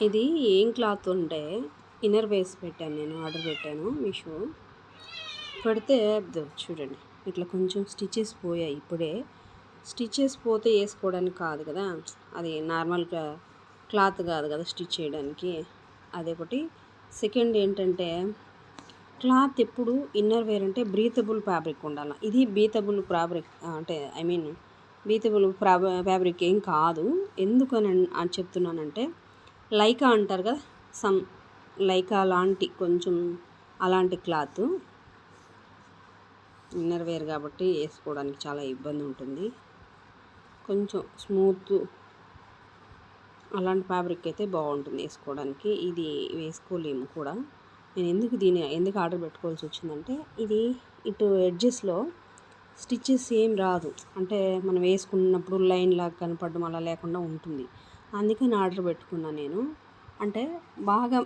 ఇది ఏం క్లాత్ ఉంటే ఇన్నర్ వేస్ పెట్టాను, నేను ఆర్డర్ పెట్టాను మీషో. పెడితే చూడండి ఇట్లా కొంచెం స్టిచెస్ పోయాయి. ఇప్పుడే స్టిచెస్ పోతే వేసుకోవడానికి కాదు కదా, అది నార్మల్గా క్లాత్ కాదు కదా స్టిచ్ చేయడానికి. అదొకటి. సెకండ్ ఏంటంటే క్లాత్ ఎప్పుడు ఇన్నర్ వేర్ అంటే బ్రీతబుల్ ఫ్యాబ్రిక్ ఉండాలి. ఇది బ్రీతబుల్ ఫ్యాబ్రిక్ అంటే బ్రీతబుల్ ఫ్యాబ్రిక్ ఏం కాదు. ఎందుకని అని చెప్తున్నానంటే లైకా అంటారు కదా, సమ్ లైకా లాంటి కొంచెం అలాంటి క్లాత్ ఇన్నర్ వేర్ కాబట్టి వేసుకోవడానికి చాలా ఇబ్బంది ఉంటుంది. కొంచెం స్మూత్ అలాంటి ఫ్యాబ్రిక్ అయితే బాగుంటుంది వేసుకోవడానికి. ఇది వేసుకోలేము కూడా. నేను ఎందుకు ఆర్డర్ పెట్టుకోవాల్సి వచ్చిందంటే ఇది ఇటు ఎడ్జెస్లో స్టిచ్చెస్ ఏం రాదు, అంటే మనం వేసుకున్నప్పుడు లైన్ లాగా కనపడడం అలా లేకుండా ఉంటుంది. అందుకని ఆర్డర్ పెట్టుకున్నాను నేను. అంటే బాగా